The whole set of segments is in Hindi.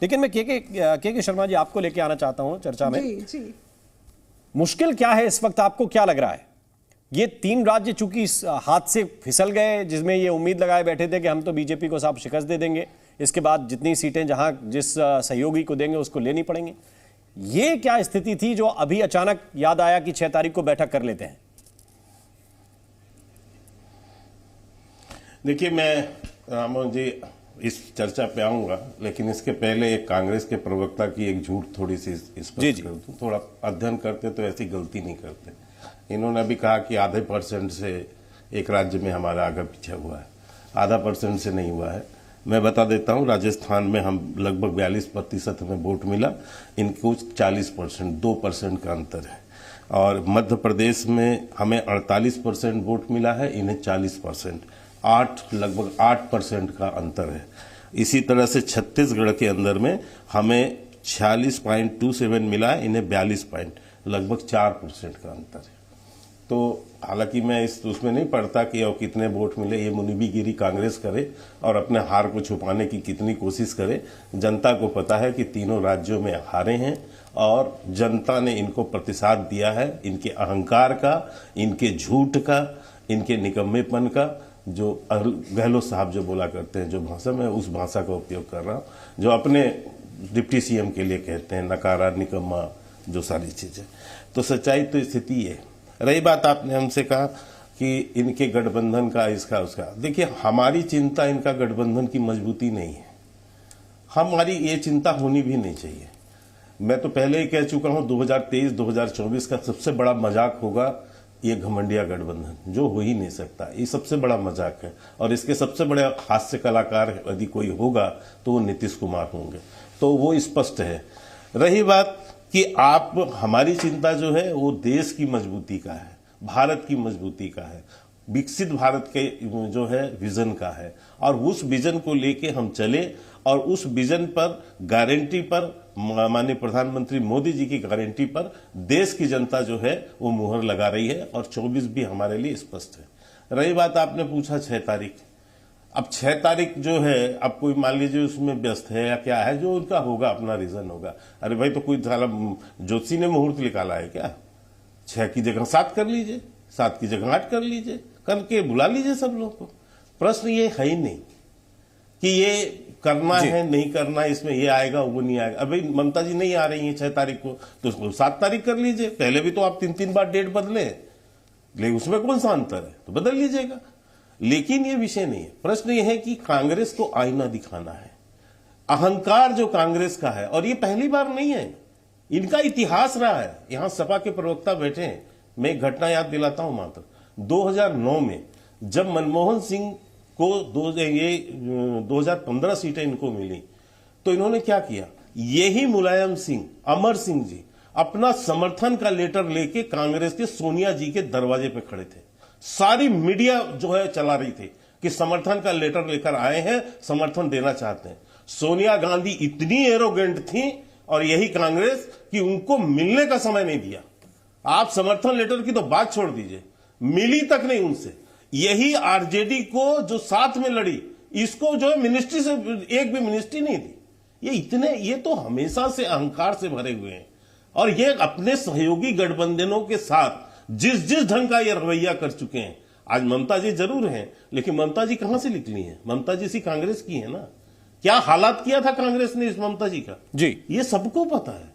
लेकिन मैं के शर्मा जी आपको लेके आना चाहता हूं चर्चा में। जी। मुश्किल क्या है इस वक्त, आपको क्या लग रहा है? ये 3 राज्य चूंकि इस हाथ से फिसल गए, जिसमें ये उम्मीद लगाए बैठे थे कि हम तो बीजेपी को साफ शिकस्त दे देंगे, इसके बाद जितनी सीटें जहां जिस सहयोगी को देंगे उसको लेनी पड़ेंगी। ये क्या स्थिति थी जो अभी अचानक याद आया कि 6 तारीख को बैठक कर लेते हैं? देखिए, मैं राममोहन जी इस चर्चा पे आऊंगा, लेकिन इसके पहले एक कांग्रेस के प्रवक्ता की एक झूठ थोड़ी सी स्पष्ट कर दूं। थोड़ा अध्ययन करते तो ऐसी गलती नहीं करते। इन्होंने अभी कहा कि आधे % से एक राज्य में हमारा आगे पीछे हुआ है, आधा % से नहीं हुआ है। मैं बता देता हूं, राजस्थान में हम लगभग 42% में वोट मिला, इनको 40%, 2% का अंतर है। और मध्य प्रदेश में हमें 48% वोट मिला है, इन्हें 40%, लगभग 8% का अंतर है। इसी तरह से छत्तीसगढ़ के अंदर में हमें 46.27 मिला है, इन्हें 42 पॉइंट, लगभग 4% का अंतर है। तो हालांकि मैं उसमें नहीं पढ़ता कि और कितने वोट मिले, ये मुनिबीगिरी कांग्रेस करे और अपने हार को छुपाने की कितनी कोशिश करे। जनता को पता है कि तीनों राज्यों में हारे हैं और जनता ने इनको प्रतिसाद दिया है, इनके अहंकार का, इनके झूठ का, इनके निकम्मेपन का। जो गहलोत साहब जो बोला करते हैं, जो भाषा, मैं उस भाषा का उपयोग कर रहा हूं, जो अपने डिप्टी सीएम के लिए कहते हैं, नकारा, निकम्मा, जो सारी चीजें। तो सच्चाई तो स्थिति है। रही बात, आपने हमसे कहा कि इनके गठबंधन का, इसका उसका, देखिए हमारी चिंता इनका गठबंधन की मजबूती नहीं है, हमारी ये चिंता होनी भी नहीं चाहिए। मैं तो पहले ही कह चुका हूं, 2023-2024 का सबसे बड़ा मजाक होगा ये घमंडिया गठबंधन, जो हो ही नहीं सकता। ये सबसे बड़ा मजाक है और इसके सबसे बड़े हास्य कलाकार यदि कोई होगा तो वो नीतीश कुमार होंगे। तो वो स्पष्ट है। रही बात कि आप, हमारी चिंता जो है वो देश की मजबूती का है, भारत की मजबूती का है, विकसित भारत के जो है विजन का है, और उस विजन को लेके हम चले और उस विजन पर, गारंटी पर, माननीय प्रधानमंत्री मोदी जी की गारंटी पर देश की जनता जो है वो मुहर लगा रही है और 24 भी हमारे लिए स्पष्ट है। रही बात, आपने पूछा 6 तारीख, अब 6 तारीख जो है, अब कोई मान लीजिए उसमें व्यस्त है या क्या है, जो उनका होगा अपना रीजन होगा। अरे भाई, तो कोई ज्योतिषी ने मुहूर्त निकाला है क्या? 6 की जगह 7 कर लीजिए, 7 की जगह 8 कर लीजिए, करके बुला लीजिए सब लोग को। प्रश्न ये है ही नहीं कि ये करना है नहीं करना, इसमें ये आएगा वो नहीं आएगा। अभी ममता जी नहीं आ रही है 6 तारीख को, तो 7 तारीख कर लीजिए। पहले भी तो आप 3-3 बार डेट बदले, लेकिन उसमें कौन सा अंतर है, तो बदल लीजिएगा। लेकिन ये विषय नहीं है। प्रश्न ये है कि कांग्रेस को आईना दिखाना है। अहंकार जो कांग्रेस का है, और ये पहली बार नहीं है, इनका इतिहास रहा है। यहां सपा के प्रवक्ता बैठे हैं, मैं एक घटना याद दिलाता हूं मात्र। 2009 में जब मनमोहन सिंह को 2015 सीटें इनको मिली, तो इन्होंने क्या किया, यही मुलायम सिंह, अमर सिंह जी अपना समर्थन का लेटर लेके कांग्रेस के सोनिया जी के दरवाजे पे खड़े थे। सारी मीडिया जो है चला रही थी कि समर्थन का लेटर लेकर आए हैं, समर्थन देना चाहते हैं। सोनिया गांधी इतनी एरोगेंट थी और यही कांग्रेस कि उनको मिलने का समय नहीं दिया। आप समर्थन लेटर की तो बात छोड़ दीजिए, मिली तक नहीं उनसे। यही आरजेडी को जो साथ में लड़ी, इसको जो है मिनिस्ट्री से एक भी मिनिस्ट्री नहीं दी। ये तो हमेशा से अहंकार से भरे हुए हैं और ये अपने सहयोगी गठबंधनों के साथ जिस ढंग का ये रवैया कर चुके हैं। आज ममता जी जरूर हैं, लेकिन ममता जी कहां से निकली हैं? ममता जी सी कांग्रेस की है ना। क्या हालात किया था कांग्रेस ने इस ममता जी का जी, ये सबको पता है।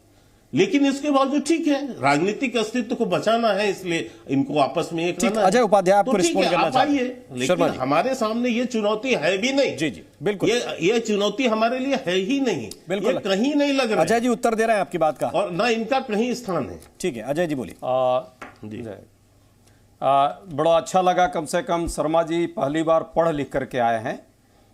लेकिन इसके बावजूद ठीक है, राजनीतिक अस्तित्व को बचाना है, इसलिए इनको आपस में एक रहना है। अजय उपाध्याय आपको रिस्पॉन्ड करना चाहिए, लेकिन हमारे सामने ये चुनौती है भी नहीं। जी बिल्कुल, ये चुनौती हमारे लिए है ही नहीं, बिल्कुल कहीं नहीं लग रहा। अजय जी उत्तर दे रहे हैं आपकी बात का, और ना इनका कहीं स्थान है। ठीक है, अजय जी बोलिए। बड़ा अच्छा लगा, कम से कम शर्मा जी पहली बार पढ़ लिख करके आए हैं,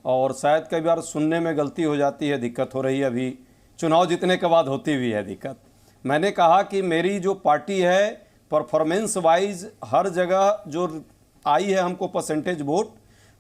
और शायद कई बार सुनने में गलती हो जाती है, दिक्कत हो रही है। अभी चुनाव जीतने के बाद होती भी है दिक्कत। मैंने कहा कि मेरी जो पार्टी है परफॉर्मेंस वाइज हर जगह जो आई है हमको परसेंटेज वोट,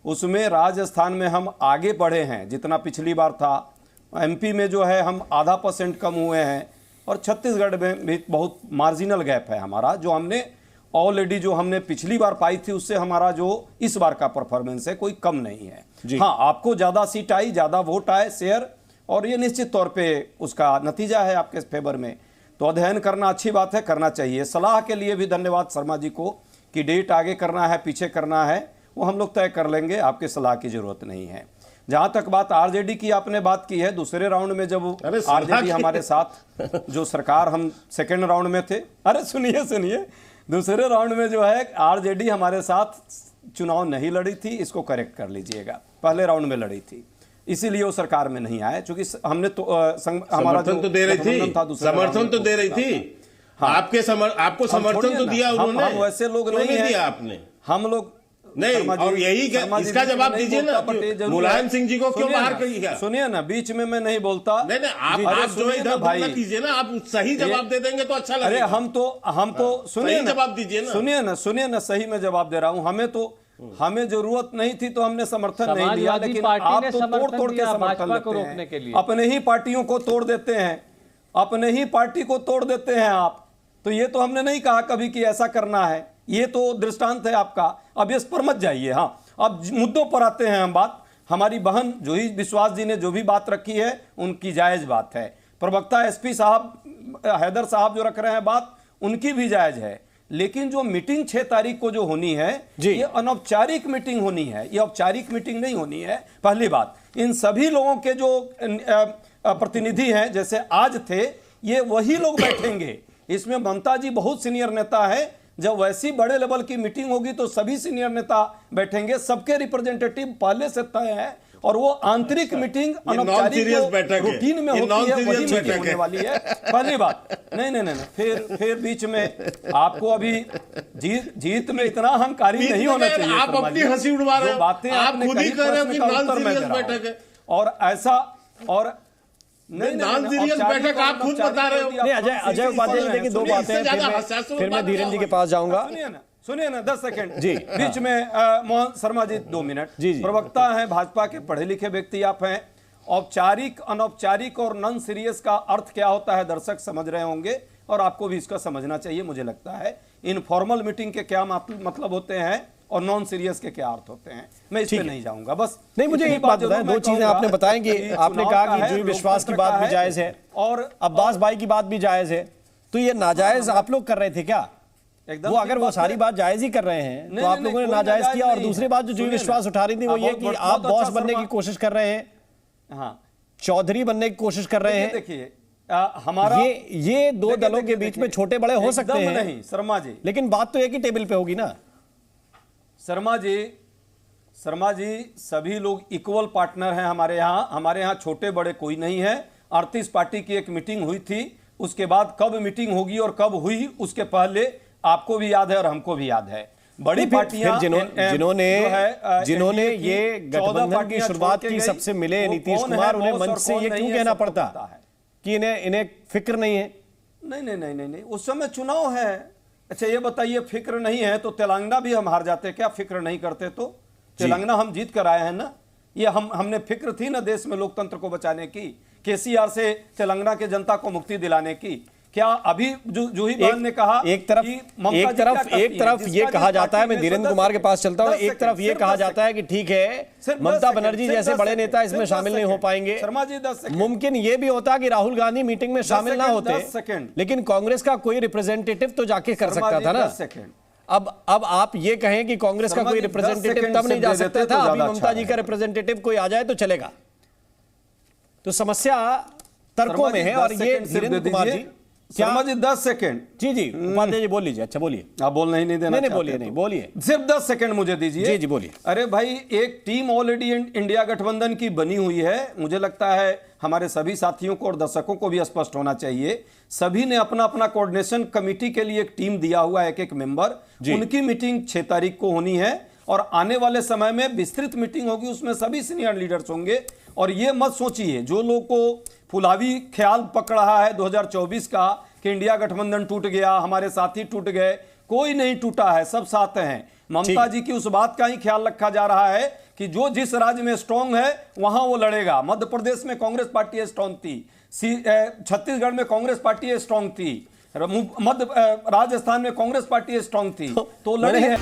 उसमें राजस्थान में हम आगे बढ़े हैं जितना पिछली बार था। एमपी में जो है हम आधा % कम हुए हैं, और छत्तीसगढ़ में भी बहुत मार्जिनल गैप है हमारा। जो हमने ऑलरेडी जो हमने पिछली बार पाई थी उससे हमारा जो इस बार का परफॉर्मेंस है कोई कम नहीं है। हाँ, आपको ज़्यादा सीट आई, ज़्यादा वोट आए, शेयर, और ये निश्चित तौर पे उसका नतीजा है आपके फेवर में। तो अध्ययन करना अच्छी बात है, करना चाहिए। सलाह के लिए भी धन्यवाद शर्मा जी को कि डेट आगे करना है पीछे करना है वो हम लोग तय कर लेंगे, आपके सलाह की जरूरत नहीं है। जहां तक बात आरजेडी की आपने बात की है, दूसरे राउंड में जब आरजेडी हमारे साथ जो सरकार, हम सेकेंड राउंड में थे, अरे सुनिए, दूसरे राउंड में जो है आरजेडी हमारे साथ चुनाव नहीं लड़ी थी, इसको करेक्ट कर लीजिएगा, पहले राउंड में लड़ी थी, इसीलिए वो सरकार में नहीं आए, क्योंकि हमने तो हमारा समर्थन तो दे रही थी, समर्थन तो दे रही थी, आपको समर्थन तो दिया उन्होंने, हम वैसे लोग नहीं है, आपने, हम लोग नहीं, और यही इसका जवाब दीजिए ना, मुलायम सिंह जी को क्यों बाहर किया? सुनिए ना, बीच में मैं नहीं बोलता। नहीं, आप जो इधर बोलना कीजिए ना, आप सही जवाब दे देंगे तो अच्छा लगेगा। अरे हम तो सुनिए ना, जवाब दीजिए ना, सुनिए ना, सही में जवाब दे रहा हूं। हमें जरूरत नहीं थी तो हमने समर्थन नहीं लिया, लेकिन आप तो तोड़ के समर्थन लेते हैं, अपने ही पार्टियों को तोड़ देते हैं, अपने ही पार्टी को तोड़ देते हैं आप। तो ये तो हमने नहीं कहा कभी कि ऐसा करना है, ये तो दृष्टांत है आपका। अब इस पर मत जाइए। हाँ, अब मुद्दों पर आते हैं हम बात। हमारी बहन जूही विश्वास जी ने जो भी बात रखी है उनकी जायज बात है, प्रवक्ता एसपी साहब हैदर साहब जो रख रहे हैं बात, उनकी भी जायज है। लेकिन जो मीटिंग 6 तारीख को जो होनी है, ये अनौपचारिक मीटिंग होनी है, ये औपचारिक मीटिंग नहीं होनी है। पहली बात, इन सभी लोगों के जो प्रतिनिधि हैं जैसे आज थे, ये वही लोग बैठेंगे। इसमें ममता जी बहुत सीनियर नेता है, जब वैसी बड़े लेवल की मीटिंग होगी तो सभी सीनियर नेता बैठेंगे, सबके रिप्रेजेंटेटिव पहले से तय है, और वो आंतरिक मीटिंग अनौपचारिक रूटीन में होती है, वही मीटिंग होने वाली है। पहली बात, नहीं, फिर बीच में आपको अभी जीत में इतना अहंकारी नहीं होना चाहिए। आप अपनी हंसी उड़वा रहे हो, बातें आप खुद ही कह रहे हो कि नॉन सीरियस बैठक है, और ऐसा और नॉन सीरियस बैठक आप खुद बता रहे हो। नहीं, अजय उपाध्याय देखिए, दो बातें, फिर मैं धीरेन जी के पास जाऊंगा। सुनिए ना 10 सेकंड जी, बीच में मोहन शर्मा जी 2 मिनट। जी, प्रवक्ता हैं, भाजपा के पढ़े लिखे व्यक्ति आप हैं। औपचारिक, अनौपचारिक और नॉन सीरियस का अर्थ क्या होता है दर्शक समझ रहे होंगे, और आपको भी इसका समझना चाहिए। मुझे लगता है इनफॉर्मल मीटिंग के क्या मतलब होते हैं और नॉन सीरियस के क्या अर्थ होते हैं, मैं इस पे नहीं जाऊंगा। बस नहीं, मुझे एक बात बताएं, 2 चीजें आपने बताएंगी। आपने कहा कि जूही विश्वास की बात भी जायज है और अब्बास भाई की बात भी जायज है, तो ये नाजायज आप लोग कर रहे थे क्या? वो अगर वो सारी बात जायज ही कर रहे हैं तो आप लोगों ने नाजायज किया। और दूसरी बात जो जूही विश्वास उठा रही थी वो ये कि आप बॉस बनने की कोशिश कर रहे हैं, हाँ, चौधरी बनने की कोशिश कर रहे हैं। देखिए हमारा ये 2 दलों के बीच में छोटे बड़े हो सकते हैं, नहीं शर्मा जी, लेकिन बात तो एक ही टेबल पे होगी ना। शर्मा जी सभी लोग इक्वल पार्टनर हैं हमारे यहाँ छोटे बड़े कोई नहीं है। 38 पार्टी की एक मीटिंग हुई थी, उसके बाद कब मीटिंग होगी और कब हुई उसके पहले आपको भी याद है और हमको भी याद है। बड़ी पार्टियां जिन्होंने ये गठबंधन की शुरुआत की, सबसे मिले नीतीश कुमार, उन्हें मंच से ये क्यों कहना पड़ता है कि इन्हें फिक्र नहीं है? नहीं, उस समय चुनाव है। अच्छा ये बताइए, फिक्र नहीं है तो तेलंगाना भी हम हार जाते क्या? फिक्र नहीं करते तो तेलंगाना हम जीत कर आए हैं ना। ये हमने फिक्र थी ना देश में लोकतंत्र को बचाने की, केसीआर से तेलंगाना के जनता को मुक्ति दिलाने की। क्या अभी जूही बहन ने कहा एक तरफ ये कहा जाता है, मैं धीरेन्द्र कुमार के पास चलता हूं, एक तरफ ये कहा जाता है कि ठीक है ममता बनर्जी जैसे बड़े नेता इसमें शामिल नहीं हो पाएंगे। शर्मा जी 10 सेकंड। मुमकिन ये भी होता कि राहुल गांधी मीटिंग में शामिल ना होते, लेकिन कांग्रेस का कोई रिप्रेजेंटेटिव तो जाके कर सकता था ना। अब आप ये कहें कि कांग्रेस का कोई रिप्रेजेंटेटिव तब नहीं जा सकता था, अभी ममता जी का रिप्रेजेंटेटिव कोई आ जाए तो चलेगा। तो समस्या तर्कों में है। और ये धीरेन्द्र कुमार जी, शर्मा जी 10 सेकंड। जी उपाध्याय जी बोल लीजिए। अच्छा बोलिए। आप बोलना ही नहीं देना? नहीं बोलिए, सिर्फ 10 सेकंड मुझे दीजिए। जी बोलिए। अरे भाई, एक टीम ऑलरेडी इंडिया गठबंधन की बनी हुई है। मुझे लगता है हमारे सभी साथियों को और दर्शकों को भी स्पष्ट होना चाहिए, सभी ने अपना अपना कोऑर्डिनेशन कमेटी के लिए एक टीम दिया हुआ है, एक मेंबर। उनकी मीटिंग 6 तारीख को होनी है और आने वाले समय में विस्तृत मीटिंग होगी, उसमें सभी सीनियर लीडर्स होंगे। और ये मत सोचिए जो लोग को फुलावी ख्याल पकड़ रहा है 2024 का कि इंडिया गठबंधन टूट गया, हमारे साथी टूट गए, कोई नहीं टूटा है, सब साथ हैं। ममता जी की उस बात का ही ख्याल रखा जा रहा है कि जो जिस राज्य में स्ट्रांग है वहां वो लड़ेगा। मध्य प्रदेश में कांग्रेस पार्टी स्ट्रांग थी, छत्तीसगढ़ में कांग्रेस पार्टी स्ट्रांग थी, राजस्थान में कांग्रेस पार्टी स्ट्रांग थी, तो लड़े हैं।